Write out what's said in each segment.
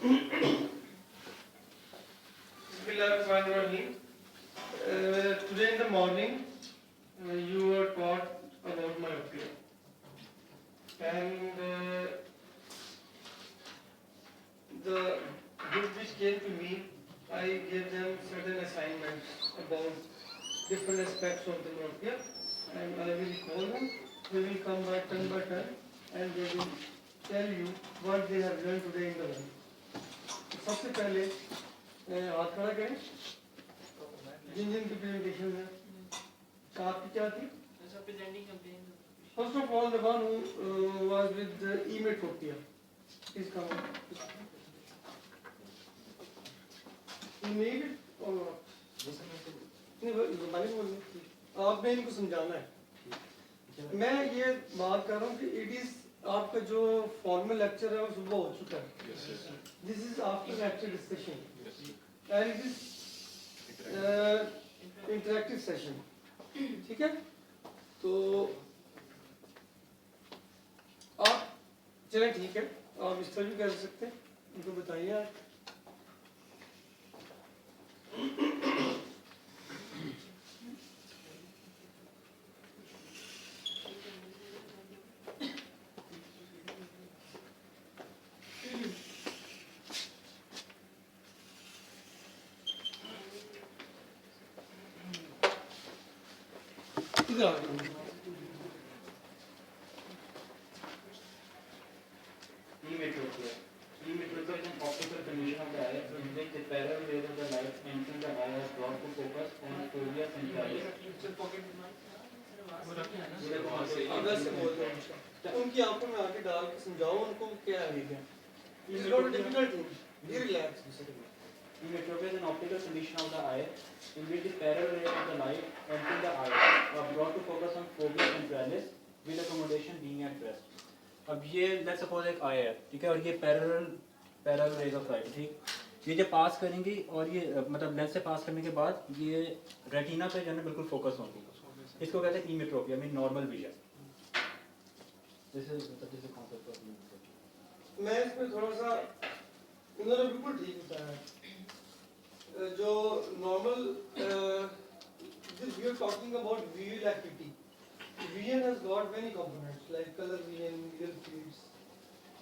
Bismillahirrahmanirrahim. Today in the morning, you were taught about myopia, and the group which came to me, I gave them certain assignments about different aspects of the myopia, and I will call them. They will come by turn, and they will tell you what they have learned today in the morning. सबसे पहले हाथ खड़ा करें जिन जिन की presentation है आपकी क्या थी first of all the one who was with emmetropia please come need और नहीं आपने इनको समझाना है मैं ये बात कर रहा हूँ कि इट इज आपका जो फॉर्मल लेक्चर है वो सुबह हो चुका है this is after lecture discussion and it is interactive session ठीक है तो आप चलें ठीक है आप इस तरह भी कर सकते हैं उनको बताइए आप इधर Emetropia is an optical condition of the eye in which the parallel rays of the light entering the eye are brought to focus on fovea centralis. उनकी आंखों में आके डाल के समझाओ उनको क्या है क्या it's not difficult thing be relax Emetropia is an optical condition of the eye in which the parallel rays of the light entering the eye are brought to focus on fovea centralis with accommodation being at rest. अब ये let's suppose एक आई है ठीक है और ये parallel raise of light ठीक ये जब पास करेंगी और ये मतलब लेंस से पास करने के बाद ये रेटिना पे जो है बिल्कुल फोकस होंगी इसको कहते हैं emmetropia mean normal vision this is concept of emmetropia मैं इसमें थोड़ा सा इन्होंने बिल्कुल ठीक बताया जो normal this we are talking about visual activity vision has got many components like color vision, visual fields.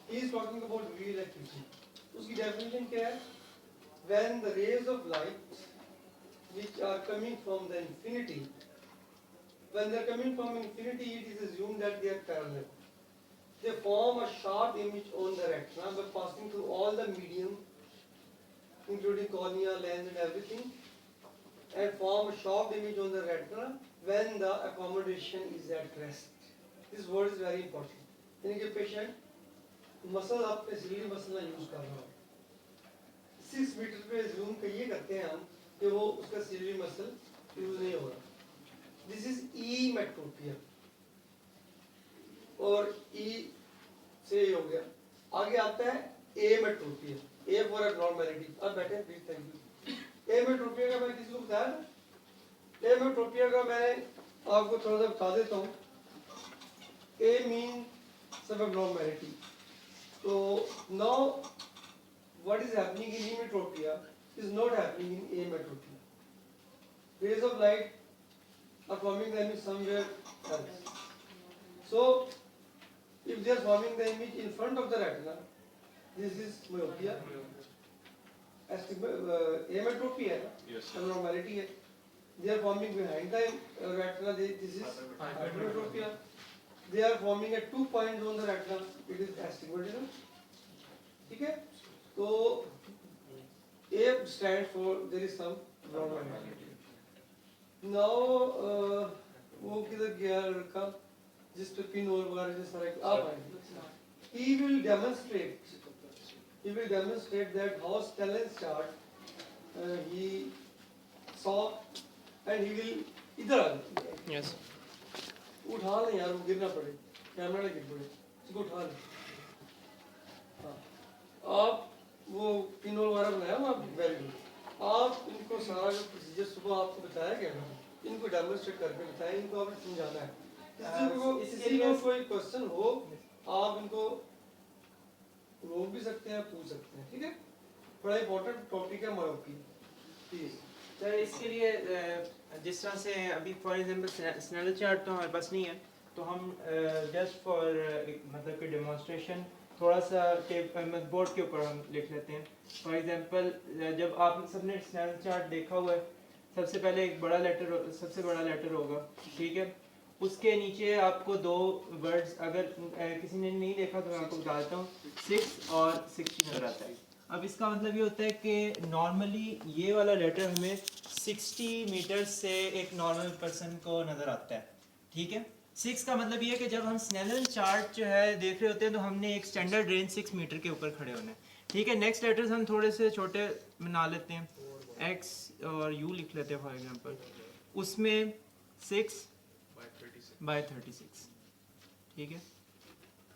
He is talking about visual activity. उसकी definition क्या है? When the rays of light which are coming from the infinity, when they are coming from infinity, it is assumed that they are parallel. They form a sharp image on the retina by passing through all the medium, including cornea, lens, and everything, and form a sharp image on the retina when the accommodation is at rest. This word is very important. यानी कि patient muscle आपने सिली muscle ना use कर रहा हो 6 metre पे zoom के ये करते हैं हम कि वो उसका सिली मसल यूज नहीं हो रहा दिस इज इमेट्रोपिया और ई से हो गया आगे आता है एमेट्रोपिया ए फॉर एब्नॉर्मैलिटी अब बैठे प्लीज थैंक यू एमेट्रोपिया का मैं किसी को बताया था एमेट्रोपिया का मैं आपको थोड़ा सा बता देता हूँ ए मीन सब एब्नॉर्मैलिटी तो now what is happening in emmetropia is not happening in emmetropia rays of light are forming the image somewhere else so if they are forming the image in front of the retina this is myopia ametropia Yes. abnormality है they are forming behind the retina this is hypermetropia they are forming at 2 points on the retina it is astigmatism ठीक है तो A stands for there is some abnormality now वो किधर गया लड़का जिस पे पिन और वगैरह से सारे आप आएंगे he will demonstrate that how Stellen's chart he saw and he will इधर आ Yes. उठा ले यार वो गिरना पड़े कैमरा ना गिर पड़े इसको उठा ले हाँ आप वो पिन और वगैरह बनाया ना वेरी गुड आप इनको सारा जो प्रोसीजर सुबह आपको बताया गया ना इनको डेमोन्स्ट्रेट करके बताएं इनको आपने समझाना है किसी को कोई क्वेश्चन हो आप इनको रोक भी सकते हैं पूछ सकते हैं ठीक है बड़ा इंपॉर्टेंट टॉपिक है मायोपी प्लीज। सर इसके लिए जिस तरह से अभी फॉर एग्जांपल स्नेल चार्ट तो हमारे पास नहीं है, तो हम जस्ट फॉर मतलब कि डेमोन्स्ट्रेशन थोड़ा सा बोर्ड के ऊपर हम लिख लेते हैं। फॉर एग्जांपल जब आप सबने स्नेल चार्ट देखा हुआ है, सबसे पहले एक बड़ा लेटर, सबसे बड़ा लेटर होगा, ठीक है। उसके नीचे आपको दो वर्ड्स, अगर किसी ने नहीं देखा तो मैं आपको बता देता हूँ, 6 और 60 नजर आता है। अब इसका मतलब ये होता है कि नॉर्मली ये वाला लेटर हमें 60 मीटर से एक नॉर्मल पर्सन को नज़र आता है, ठीक है। 6 का मतलब ये है कि जब हम स्नेलन चार्ट जो है देख रहे होते हैं तो हमने एक स्टैंडर्ड रेंज 6 मीटर के ऊपर खड़े होना है, ठीक है। नेक्स्ट लेटर्स हम थोड़े से छोटे बना लेते हैं, X और U लिख लेते हैं फॉर एग्जांपल, उसमें 6 by 36, ठीक है।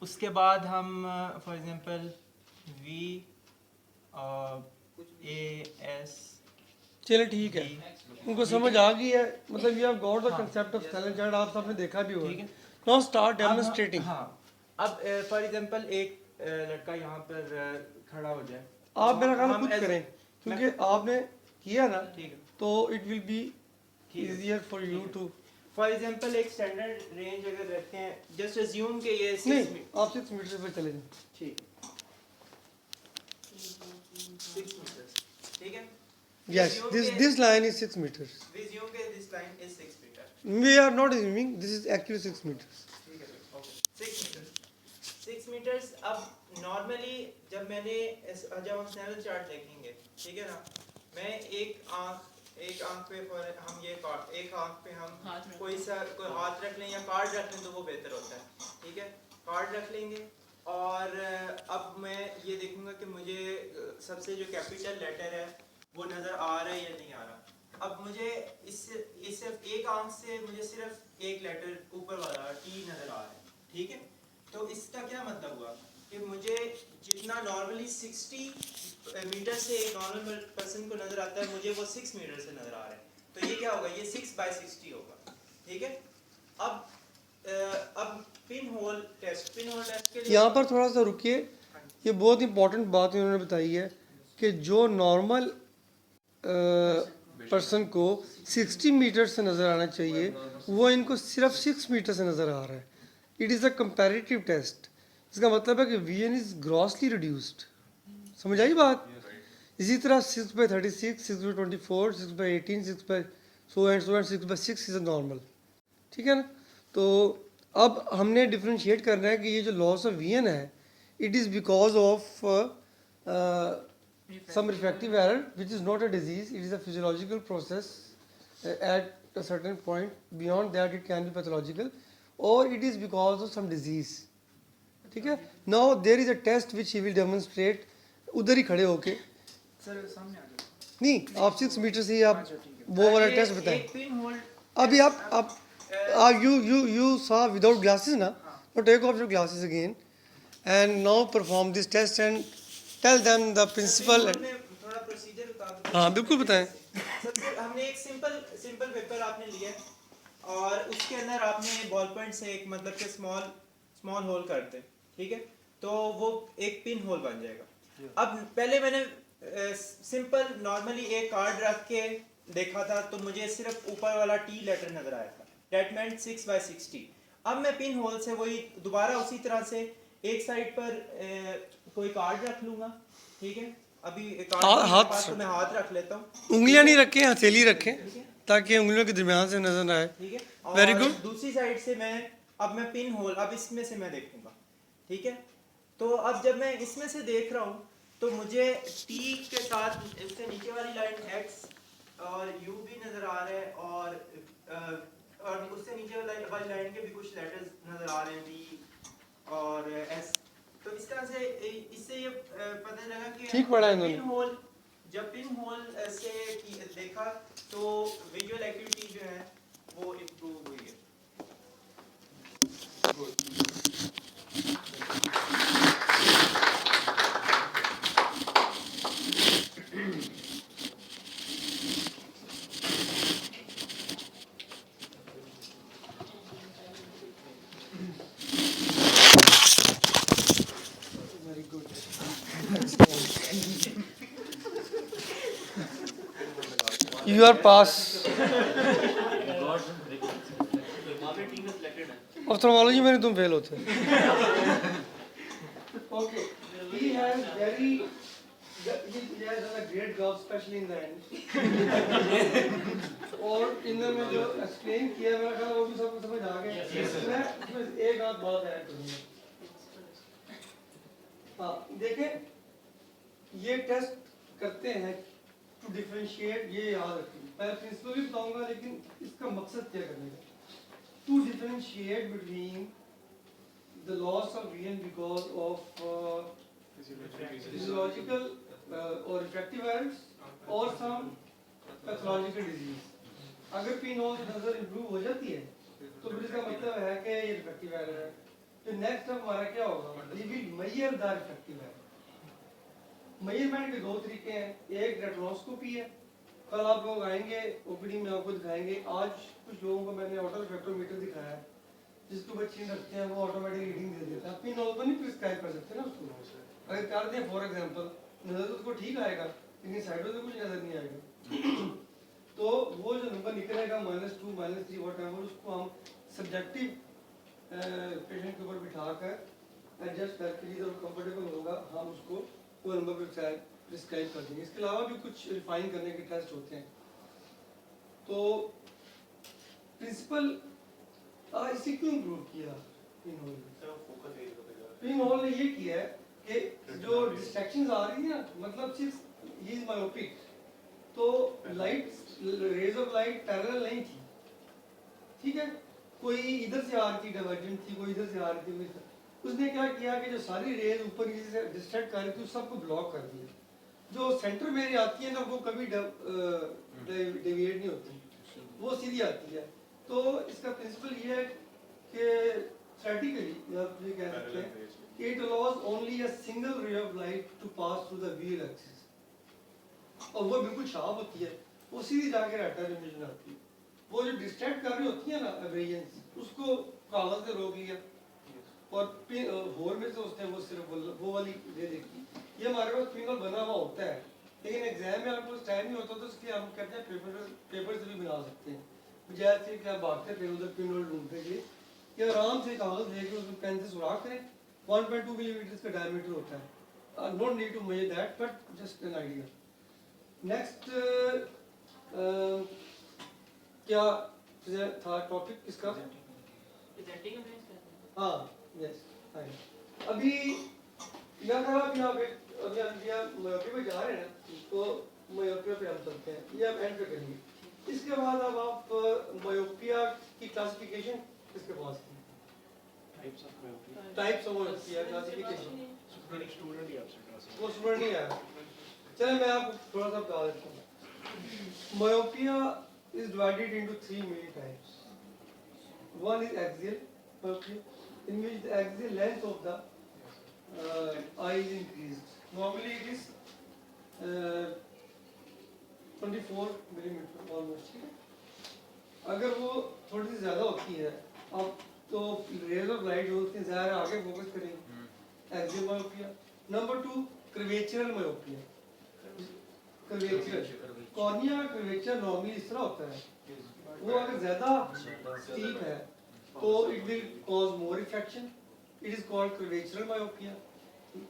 उसके बाद हम for example V A S, चलो ठीक है, उनको समझ आ गई है, मतलब ये got the concept of Snellen chart आप सबने देखा भी होगा, ठीक है। Now start demonstrating. हाँ, अब फॉर एग्जांपल एक लड़का यहाँ पर खड़ा हो जाए, आप मेरा ख्याल हम खुद करें क्योंकि आपने किया ना, ठीक है, तो it will be easier for you too. For example एक स्टैंडर्ड रेंज अगर रखते हैं, जस्ट अज्यूम कि ये 6 नहीं, आप 6 मीटर पर चले जाएं, ठीक है, 6 मीटर, ठीक है। yes this line is 6 meters, We assume that this line is 6 meter, we are not assuming this is actually 6 meters, ठीक है, ओके 6 मीटर, 6 मीटर्स। अब नॉर्मली जब जब हम स्नेल चार्ट देखेंगे, ठीक है ना, मैं एक आंख पे हम ये एक आंख पे हम कोई हाथ रख लें या कार्ड रख लें तो वो बेहतर होता है, ठीक है। कार्ड रख लेंगे और अब मैं ये देखूंगा कि मुझे सबसे जो कैपिटल लेटर है वो नज़र आ रहा है या नहीं आ रहा। अब मुझे इससे एक आंख से मुझे सिर्फ एक लेटर ऊपर वाला टी नज़र आ रहा है, ठीक है। तो इसका क्या मतलब हुआ कि मुझे जितना नॉर्मली 60 मीटर से एक नॉर्मल पर्सन को नज़र आता है, मुझे वो 6 मीटर से नज़र आ रहा है, तो ये क्या होगा, ये 6 by 60 होगा, ठीक है। अब पिन होल टेस्ट के लिए यहाँ पर थोड़ा सा रुकिए, ये बहुत इंपॉर्टेंट बात इन्होंने बताई है कि जो नॉर्मल पर्सन को 60 मीटर से नज़र आना चाहिए वो इनको सिर्फ 6 मीटर से नज़र आ रहा है। It is a comparative test, इसका मतलब है कि वीएन इज़ ग्रॉसली रिड्यूस्ड, समझ आई बात। इसी तरह 6 by 36, 6 by 24, 6 by 18, 6 by so and 6 by 6 is a normal, ठीक है ना। तो अब हमने डिफ्रेंशिएट करना है कि ये जो लॉस ऑफ वीएन है, it is because of some refractive error which is not a disease, it is a physiological process at a certain point, beyond that it can be pathological, or it is because of some disease, ठीक है। now there is a test which he will demonstrate, उधर ही खड़े होके sir सामने आ जाओ, नहीं आप 6 metre से ही आप वो वाला टेस्ट बताएं। एक पिन होल अभी आप you saw without glasses ना, now take off your glasses again and now perform this test and tell them the principle। थोड़ा प्रोसीजर बता दो। हाँ बिल्कुल बताएं। सबसे हमने एक सिंपल पेपर आपने लिया और उसके अंदर आपने बॉल पॉइंट से एक मतलब कि स्मॉल होल करते, ठीक है, तो वो एक पिन होल बन जाएगा। अब पहले मैंने सिंपल नॉर्मली एक कार्ड रख के देखा था तो मुझे सिर्फ ऊपर वाला टी लेटर नजर आया था, दैट मेंट 6 by 60। अब मैं पिन होल से वही दोबारा उसी तरह से एक साइड पर कोई कार्ड रख लूंगा, ठीक है। अभी कार्ड तो मैं हाथ रख लेता हूँ, उंगलियां नहीं रखें, हथेली रखें ताकि उंगलियों के दरमियान से नजर आए, ठीक है। Very good. दूसरी साइड से मैं पिन होल अब इसमें से मैं देखूंगा, ठीक है। तो अब जब मैं इसमें से देख रहा हूँ तो मुझे टी के साथ इससे नीचे वाली लाइन एक्स और यू भी नजर आ रहा है और उससे नीचे वाली लाइन के भी कुछ लेटर्स नजर आ रहे हैं, बी और एस। तो इस तरह से इससे ये पता लगा कि ठीक पढ़ा है इन्होंने। जब पिन होल से देखा तो विजुअल एक्टिविटी जो है वो इम्प्रूव हुई है। You are pass. Ophthalmology में तुम फेल होते. Okay. He has done a great job, especially in the end. और इनमें मैं जो explain किया है, मेरा ख्याल वो भी सबको समझ आ गया. मैं इसमें एक आध बात ऐड करूँगा. हाँ, देखें, ये टेस्ट करते हैं to differentiate, ये याद रखें. मैं प्रिंसिपल भी बताऊँगा, लेकिन इसका मकसद क्या करने का? To differentiate between the loss of vision because of physiological or refractive errors or some pathological disease. अगर पिनहोल से नजर इम्प्रूव हो जाती है तो फिर इसका मतलब है कि ये रिफ्रैक्टिव एरर है. तो नेक्स्ट स्टेप हमारा क्या होगा? We will measure the refractive error. Measurement के दो तरीके हैं. एक रेटिनोस्कोपी है. कल आप लोग आएंगे ओपीडी में, आपको दिखाएंगे. आज कुछ लोगों को मैंने ऑटो रिफ्रैक्टोमीटर दिखाया है, जिसको बच्चे रखते हैं, वो ऑटोमेटिक रीडिंग दे देता है. पिनहोल को नहीं प्रिस्क्राइब कर सकते ना उसको. अगर कर दें फॉर एग्जांपल, नजर तो उसको ठीक आएगा, लेकिन साइडों से कुछ नजर नहीं आएगा. तो वो जो नंबर निकलेगा -2 -3 व्हाटएवर, उसको हम सब्जेक्टिव पेशेंट के ऊपर बिठाकर एडजस्ट करके जिधर कंफर्टेबल होगा हम उसको वो नंबर प्रिस्क्राइब कर देंगे. इसके अलावा भी कुछ रिफाइन करने के टेस्ट होते हैं. तो प्रिंसिपल इसी क्यों इम्प्रूव किया पिनहोल ने? ये किया है कि जो डिस्ट्रैक्शंस आ रही है ना, मतलब सिर्फ ही इज मायोपिक, तो light rays of light parallel नहीं थी. ठीक है, कोई इधर से आ रही थी डाइवर्जेंट थी, कोई इधर से आ रही थी. उसने क्या किया कि जो सारी रेज ऊपर से डिस्ट्रैक्ट कर रही थी, सबको ब्लॉक कर दिया. जो सेंटर में आती है ना, वो कभी डेविएट नहीं होती, वो सीधी आती है. तो इसका प्रिंसिपल ये है कि theoretically आप ये कह सकते हैं कि it allows only a single ray of light to pass through the visual axis. और वो बिल्कुल शार्प होती है, वो सीधी जाके रेटिना में विजन आती है. वो जो डिस्ट्रैक्ट कर रही होती है ना एब्रेजन्स, उसको कागज से रोक लिया और होल में से उसने वो सिर्फ वो वाली रे देखी. ये हमारे पास पिनहोल बना हुआ होता है, लेकिन एग्जाम में आपको टाइम नहीं होता, तो इसलिए हम कहते हैं पेपर से भी बना सकते हैं. बजाय से क्या भागते फिर उधर पिनहोल ढूंढने के लिए, ये आराम से कागज लेके उसमें पेन से सुराख करें. 1.2 मिलीमीटर का डायमीटर होता है. Not need to measure that, but just an idea. Next क्या था टॉपिक इसका? हाँ, यस. अभी या अगर आप यहाँ पे मायोपिया पे जा रहे हैं ना, तो मायोपिया पे हम चलते हैं, ये हम एंड पे करेंगे. इसके बाद अब आप मायोपिया की क्लासिफिकेशन किसके पास थी? टाइप्स ऑफ मायोपिया क्लासिफिकेशन वो स्टूडेंट नहीं आया. चलिए मैं आपको थोड़ा सा बता देता हूँ. Myopia is divided into 3 main types. One is axial myopia, in which the axial length of the eye is increased. Normally it is 24 millimeter almost. अगर वो थोड़ी सी ज़्यादा होती है अब तो रेज ऑफ लाइट जो होती है ज़्यादा आगे फोकस करेंगे. Axial myopia. Number 2 curvatural myopia. Curvatural cornea का कर्वेचर नॉर्मली इस तरह होता है, वो अगर ज़्यादा स्टीप है तो it will cause more refraction. It is called curvatural myopia.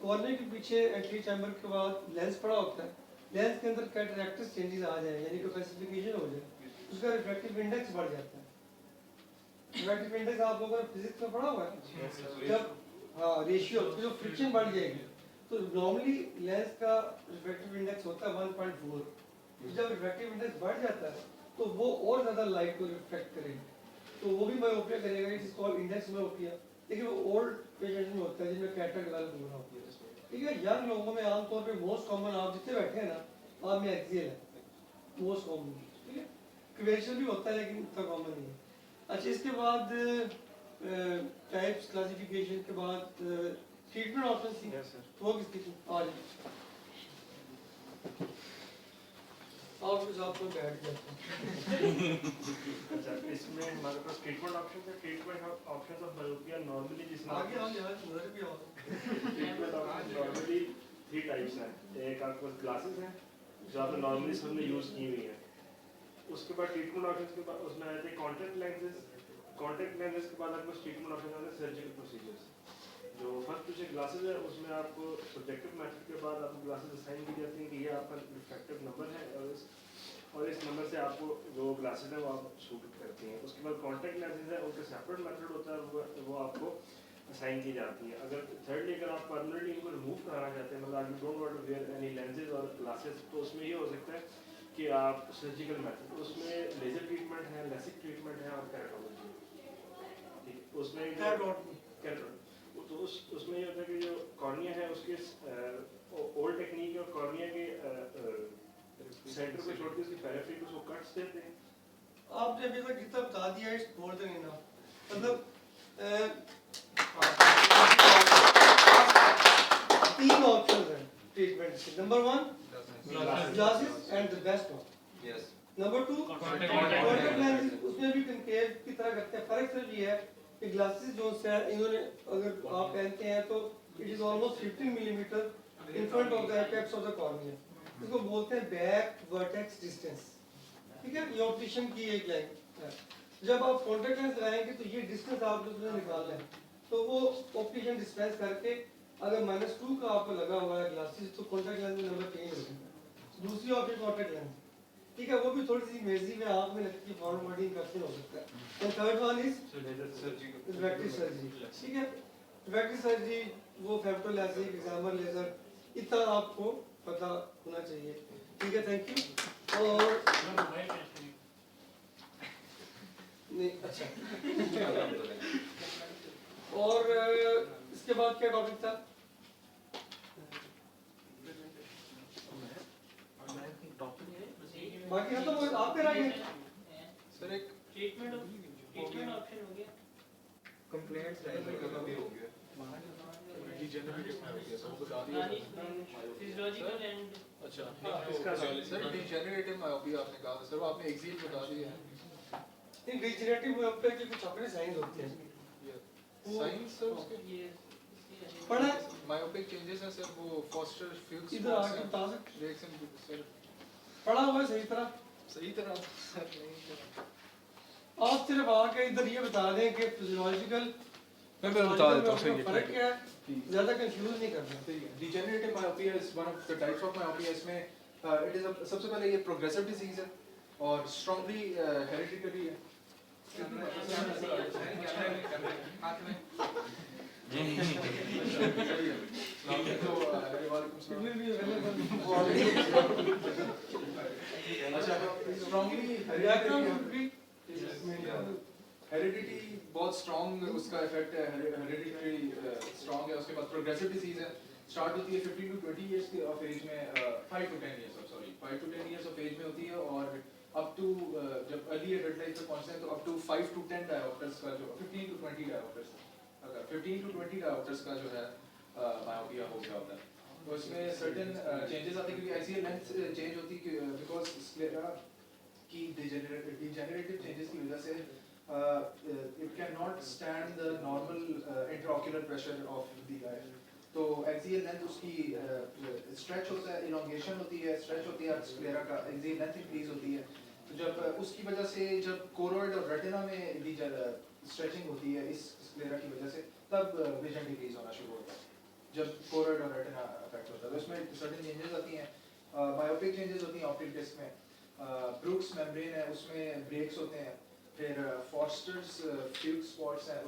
Cornea के पीछे एंटीरियर चैम्बर के बाद लेंस पड़ा होता है. लेंस के अंदर कैटरैक्टस चेंजेस आ जाए, यानी कि कैल्सिफिकेशन हो जाए, उसका रिफ्रैक्टिव इंडेक्स बढ़ जाता है. रिफ्रैक्टिव इंडेक्स आप लोगों ने फिजिक्स में पढ़ा हुआ है. जब हाँ रेशियो जो फ्रिक्शन बढ़ जाएगी, तो नॉर्मली लेंस का रिफ्रैक्टिव इंडेक्स होता है 1.4. जब रिफ्रैक्टिव इंडेक्स बढ़ जाता है तो वो और ज़्यादा लाइट को रिफ्लेक्ट करेगा, तो वो भी मायोपिया करेगा. It is called index myopia. लेकिन वो ओल्ड पेशेंट में होता है जिनमें कैटरैक्ट डेवलप हो रहा होता है. ठीक है, यंग लोगों में आमतौर पे मोस्ट कॉमन, आप जितने बैठे हैं ना, आप में एक्सियल है मोस्ट कॉमन. ठीक है, कर्वेचरल भी होता है लेकिन इतना कॉमन नहीं है. अच्छा, इसके बाद टाइप्स क्लासिफिकेशन के बाद ट्रीटमेंट ऑप्शन थी. वो किसकी थी? आज आपके साथ तो बैठ जाते हैं. अच्छा, इसमें हमारे पास ट्रीटमेंट ऑप्शन है. Treatment options of myopia normally जिसमें आगे हम यहाँ नजर भी आओ. ट्रीटमेंट ऑप्शन नॉर्मली 3 टाइप्स हैं. एक आपके पास ग्लासेस हैं जो आपने नॉर्मली स्कूल में यूज़ की हुई हैं. उसके बाद ट्रीटमेंट ऑप्शंस के बाद उसमें आए थे कॉन्टैक्ट लेंसेज के बाद आपको ट्रीटमेंट ऑप्शन आते हैं सर्जिकल प्रोसीजर्स। जो फर्स्ट जो ग्लासेस है उसमें आपको सब्जेक्टिव मेथड के बाद आपको ग्लासेस असाइन की जाती हैं कि ये आपका रिफ्रैक्टिव नंबर है और इस नंबर से आपको जो ग्लासेस है वो आप शूट करती हैं। उसके बाद कॉन्टैक्ट लेंसेज है उनका सेपरेट मेथड होता है वो आपको असाइन की जाती है। अगर थर्डली अगर आप परमानेंटली इनको रिमूव कराना चाहते हैं मतलब आप don't want to wear any lenses और ग्लासेस तो उसमें ये हो सकता है कि आप सर्जिकल मेथड उसमें लेजर ट्रीटमेंट है, लेसिक ट्रीटमेंट है और कैराटोलॉजी। ठीक उसमें कैराटोलॉजी तो उसमें ये होता है कि जो कॉर्निया है उसके ओल्ड टेक्निक है और कॉर्निया के सेंटर को छोड़ के उसकी पेरिफेरी को उसको कट्स देते हैं। आपने अभी तक जितना बता दिया है मोर देन इनफ। मतलब तीन ऑप्शंस हैं ट्रीटमेंट के। Number 1 glasses and the best one. Yes number 2 contact lenses, उसमें भी कनकेव की तरह करते हैं। फर्क सिर्फ ये है कि ग्लासेस जो है इन्होंने अगर आप पहनते हैं तो it is almost 15 millimetre in front of the apex of the cornea. इसको बोलते हैं बैक वर्टेक्स डिस्टेंस। ठीक है, ये ऑप्टिशियन की एक लाइन है। जब आप कॉन्टैक्ट लेंस लगाएंगे तो ये डिस्टेंस आपको उसमें निकालना है, तो वो ऑप्टिशियन डिस्पेंस करके अगर -2 का आपको लगा हुआ है ग्लासेस तो कॉन्टैक्ट लेंस में नंबर चेंज हो जाएगा। दूसरी ऑप्शन कॉन्टैक्ट लेंस, ठीक है, वो भी थोड़ी सी इमेजी में आंख में लगती है, फॉरवर्डिंग करते हो सकता है। And third one is refractive surgery. ठीक है, रिफ्रैक्टिव सर्जरी वो फेप्टोलैसिक एग्जामर लेजर इतना आपको पता होना चाहिए। ठीक है, थैंक यू। और नहीं अच्छा और इसके बाद क्या टॉपिक था? बाकी खत्म हो गया, आप पे रह गए। सर एक ट्रीटमेंट ऑप्शन हो गया। कंप्लेंट्स राइजर का भी हो गया, डिजेनरेटिव में हो गया, सब बता दिया। फिजियोलॉजिकल एंड अच्छा इसका सर डिजेनरेटिव मायोपिया आपने कहा सर, वो आपने एक्सिल बता दिया है। इन डिजेनरेटिव मायोपिया के कुछ अपने साइंस होते हैं। साइंस सर उसके ये पढ़ा मायोपिक चेंजेस हैं सर, वो फॉस्टर फ्यूक्स इधर आके बता सकते, रिएक्शन सर पढ़ा हुआ है सही तरह। सही तरह सर नहीं सर। आप सिर्फ आके इधर ये बता दें कि फिजियोलॉजिकल मैं बता देता हूं सर, ये फर्क क्या है, ज्यादा कंफ्यूज नहीं करना। Degenerative myopia is one of the types of myopia. इसमें इट इज सबसे पहले ये प्रोग्रेसिव डिजीज है और स्ट्रांगली हेरिडिटरी है। तो वालेकुम सलाम। It will be available. अच्छा स्ट्रांगली हेरिडिटी बहुत स्ट्रॉन्ग उसका इफेक्ट है, हेरिडिटरी स्ट्रॉन्ग है। उसके बाद प्रोग्रेसिव डिजीज है, स्टार्ट होती है 15 to 20 इयर्स के ऑफ एज में, 5 to 10 years sorry 5 to 10 years of age में होती है और अप टू जब अर्ली एडल्ट लाइफ तक पहुंचते हैं तो अप टू 5 to 10 डायोप्टर्स का जो 15 to 20 डायोप्टर्स अगर 15 to 20 डायोप्टर्स का जो है मायोपिया हो गया होता है। तो इसमें सर्टेन चेंजेस आते हैं क्योंकि ऐसी लेंथ चेंज होती है बिकॉज स्क्लेरा की डिजेनरेटिव चेंजेस की वजह से it cannot stand the normal intraocular pressure of the eye. तो axial length उसकी stretch होता है, elongation होती है, stretch होती है स्क्लेरा का, axial length increase होती है। तो जब उसकी वजह से जब कोरोइड और रेटिना में स्ट्रेचिंग होती है इस स्क्लेरा की वजह से, तब विजन डिक्रीज होना शुरू होता है जब कोरोइड और रेटिना अफेक्ट होता है। तो इसमें सर्टेन चेंजेस आती हैं, मायोपिक चेंजेस होती हैं ऑप्टिक डिस्क में, ब्रूक्स मेम्ब्रेन है उसमें ब्रेक्स होते हैं, फिर फॉस्टर्स फ्यूक्स स्पॉट्स हैं,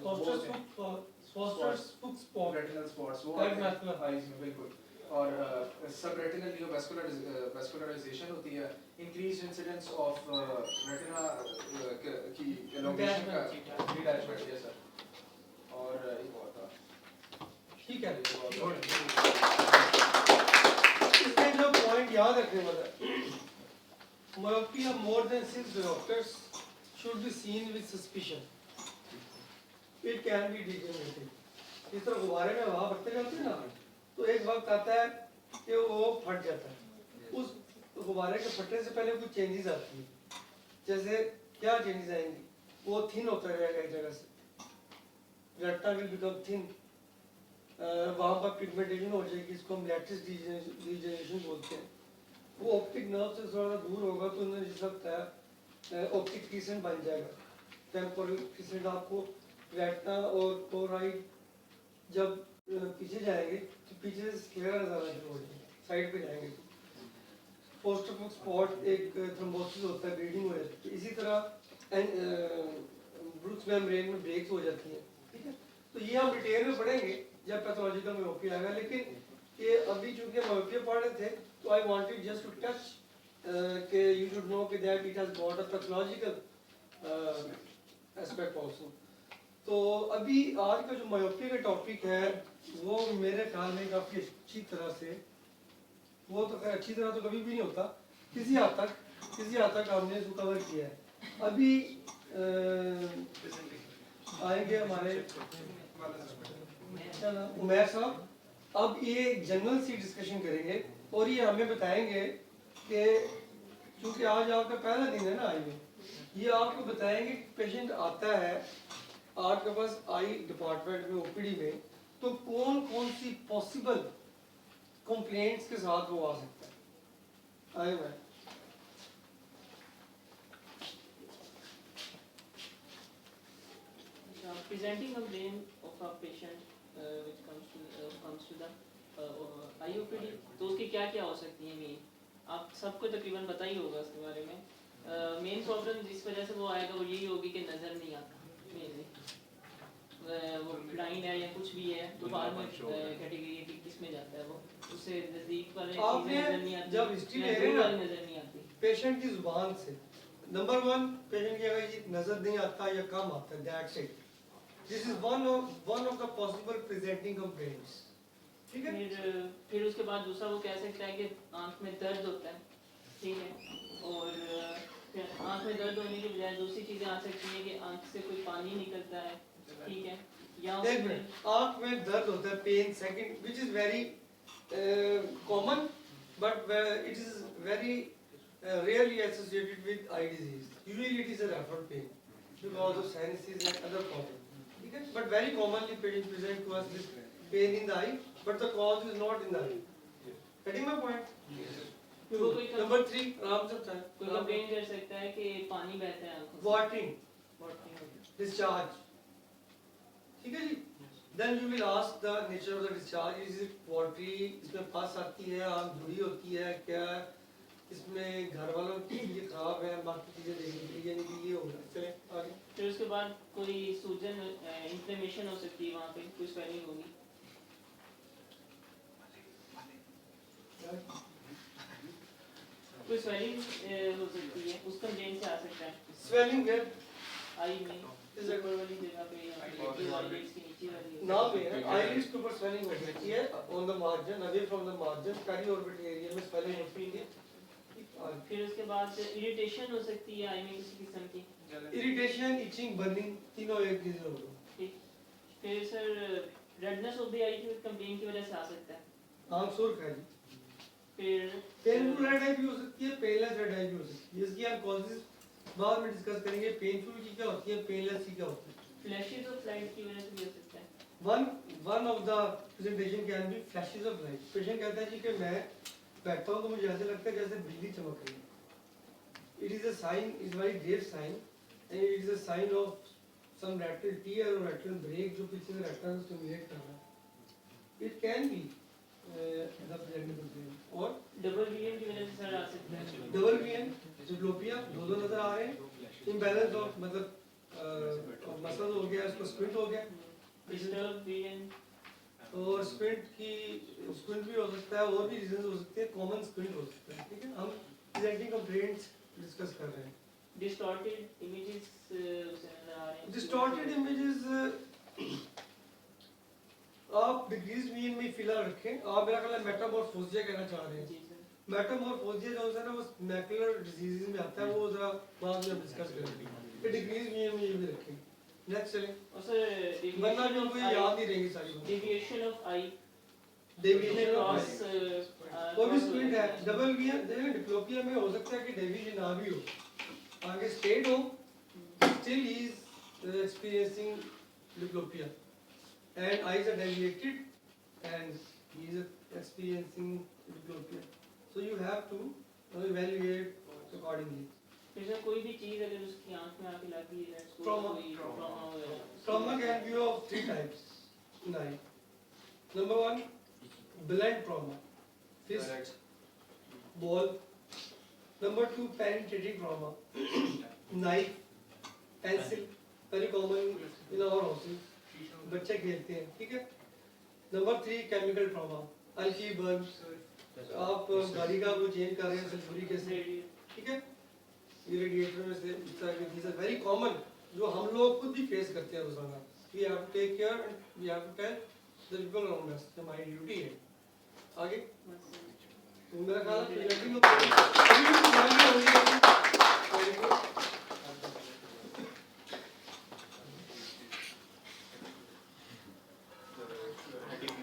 fosters Fuchs spot, retinal spots वो Right macular. आईज में बिल्कुल, और सब रेटिनल वेस्कुलराइजेशन होती है, इंक्रीज इंसिडेंस ऑफ रेटिना की एलोंगेशन का डिटैचमेंट है सर। और एक और था, ठीक है। इसमें जो पॉइंट याद रखने वाला है, myopia more than 6 diopters should be seen with suspicion. It can be degenerative. इस तरह गुब्बारे में हवा भरते जाते हैं ना, तो एक वक्त आता है कि वो फट जाता है। उस गुब्बारे के फटने से पहले कुछ चेंजेस आती है। जैसे क्या चेंजेस आएंगी, वो थिन होता रहेगा एक जगह से, रेटिना विल बिकम थिन, वहाँ पर पिगमेंटेशन हो जाएगी, इसको हम लैटिस डिजेनरेशन बोलते हैं। वो ऑप्टिक नर्व से थोड़ा दूर होगा तो उन्होंने जिस वक्त है ऑप्टिक क्रिसेंट बन जाएगा। टेम्पोरल क्रिसेंट आपको रेटिना और क्लोराइड जब पीछे जाएंगे तो पीछे से स्क्लेरा नजर आना शुरू हो जाएगा, साइड पे जाएंगे तो पोस्टर स्पॉट एक थ्रोम्बोसिस होता है, ब्लीडिंग हो जाती है। इसी तरह ब्रूक्स मेम्ब्रेन में ब्रेक्स हो जाती हैं, ठीक है। तो ये हम डिटेल में पढ़ेंगे जब पैथोलॉजिकल मायोपिया आएगा, लेकिन ये अभी चूंकि मायोपिया पढ़ रहे थे तो I wanted just to touch कि यू शुड नो कि that it has got a pathological aspect also. तो अभी आज का जो मायोपिया का टॉपिक है वो मेरे ख्याल में काफ़ी अच्छी तरह से, वो तो खैर अच्छी तरह तो कभी भी नहीं होता, किसी हद तक हमने इसको कवर किया है। अभी आएंगे हमारे उमैर साहब, अब ये जनरल सी डिस्कशन करेंगे और ये हमें बताएंगे कि चूंकि आज आपका पहला दिन है ना आई में, ये आपको बताएंगे पेशेंट आता है आपके पास आई डिपार्टमेंट में ओपीडी में, तो कौन कौन सी पॉसिबल कंप्लेंट्स के साथ वो आ सकता है। आए मैं presenting a brain of a patient which comes to the IOPD, तो उसकी क्या क्या हो सकती है मेन, आप सबको तकरीबन पता ही होगा उसके बारे में। मेन प्रॉब्लम जिस वजह से वो आएगा वो यही होगी कि नज़र नहीं आता मेनली, वो ब्लाइंड है या कुछ भी है, तो बाद में कैटेगरी की किस में जाता है वो, उससे नज़दीक वाले चीज़ें नज़र नहीं आती, जब हिस्ट्री ले रहे हैं ना नज़र नहीं आती पेशेंट की जुबान से, नंबर वन पेशेंट की अगर ये नजर नहीं आता या कम आता है, that's it, this is one of the possible presenting complaints, ठीक है। फिर उसके बाद दूसरा वो कह सकता है कि आंख में दर्द होता है, ठीक है, और फिर आंख में दर्द होने के बजाय दूसरी चीज़ें आ सकती हैं कि आंख से कोई पानी निकलता है, ठीक है, या एक मिनट, आंख में दर्द होता है, pain, second which is very common but it is very rarely associated with eye disease. Usually it is a referred pain because of sinuses and other problems. Okay? But very commonly patients present to us with pain in the eye, but the cause is not in the eye. Getting my point? वो कोई Number 3, आराम से बताएं। कोई complain कर सकता है कि पानी बहता है आंखों से, Watering, Watering। discharge. ठीक है जी? Then you will ask the nature of the discharge. Is it watery? इसमें पस आती है, आंख जुड़ी होती है, क्या इसमें घर वालों की चीजें खराब है, बाकी चीजें देखने के लिए नहीं, ये होगा। चले आगे। फिर उसके बाद कोई सूजन, इन्फ्लेमेशन हो सकती है, वहाँ पे कोई स्वेलिंग होगी, कोई स्वेलिंग हो सकती है, उस कंप्लेन से आ सकता है स्वेलिंग वेयर आई में, ऊपर वाली जगह पे या फिर आईलिड्स के नीचे वाली ना पे है, आईलिड्स के ऊपर स्वेलिंग हो सकती है, on the margin, away from the margin, peri orbit area में स्वेलिंग हो सकती है। फिर उसके बाद इरिटेशन हो सकती है आई में किसी किस्म की, इरिटेशन, इचिंग, बर्निंग, तीनों एक चीज होगा। ठीक। फिर सर रेडनेस ऑफ द आई की कंप्लेन की वजह से आ सकता है। आंख सुर्ख है जी। फिर पेनफुल रेड आई भी हो सकती है, पेनलेस रेड आई भी हो सकती है। इसकी हम कॉजेस बाद में डिस्कस करेंगे। पेनफुल की क्या होती है, पेनलेस की क्या होती है। फ्लैशेस ऑफ लाइट की वजह से भी हो सकता है। One of the presentation can be flashes of light. Patient कहता है जी कि मैं बैठता हूँ तो मुझे ऐसे लगता है जैसे बिजली चमक रही है। It is a sign, is very grave sign and it is a sign of some retinal tear और रेटिनल ब्रेक जो पीछे से रेटिना स्टिमुलेट कर रहा है। It can be the presentable brain. और डबल विजन की वजह से सर आ सकता है। डबल विजन, डिप्लोपिया, दो नजर आ रहे हैं, इम्बैलेंस ऑफ मतलब मसल हो गया, इसको स्क्विंट हो गया, डिस्टर्ब विजन और स्क्विंट भी हो सकता है, और भी रीजंस हो सकते हैं, कॉमन स्क्विंट हो सकता है। ठीक है, हम प्रेजेंटिंग कंप्लेंट्स डिस्कस कर रहे हैं। डिस्टॉर्टेड इमेजेस नजर आ रहे हैं। डिस्टॉर्टेड इमेजेस आप डिग्रीज मीन में फिलहाल रखें। आप मेरा ख्याल है मेटामॉर्फोसिया कहना चाह रहे हैं। जी सर। मेटामॉर्फोसिया जो होता है ना वो मैकुलर डिजीजेस में आता है, वो जरा बाद में डिस्कस करेंगे। ये डिग्रीज मीन में ये भी रखें। नेक्स्ट चलें, और सर वरना भी हमको ये याद नहीं रहेंगी सारी बातें। Deviation of I, deviation cross वो भी स्क्विंट है। डबल विजन देखिए डिप्लोपिया में हो सकता है कि डेविएशन ना भी हो, आगे स्टेट हो, still he is experiencing diplopia and eyes are deviated and he is experiencing diplopia, so you have to evaluate accordingly. फिर से कोई भी चीज अगर उसकी आंख में आके लगी है, लेट्स गो Trauma. कोई ट्रॉमा वगैरह, Trauma can be of three types in eye. Number one, blunt trauma, fist, ball. Number two, penetrating trauma, knife, pencil, very common in our houses. बच्चे खेलते हैं, ठीक है. Number three, chemical trauma, हल्की burn. आप गाड़ी का वो चेंज कर रहे हैं सल्फ्यूरिक एसिड, ठीक है. ये रेडिएटर में से these are very common जो हम लोग खुद भी फेस करते हैं रोजाना. We have to take care and we have to tell the people around us. हमारी ड्यूटी है. आगे तो मेरा ख्याल है presenting of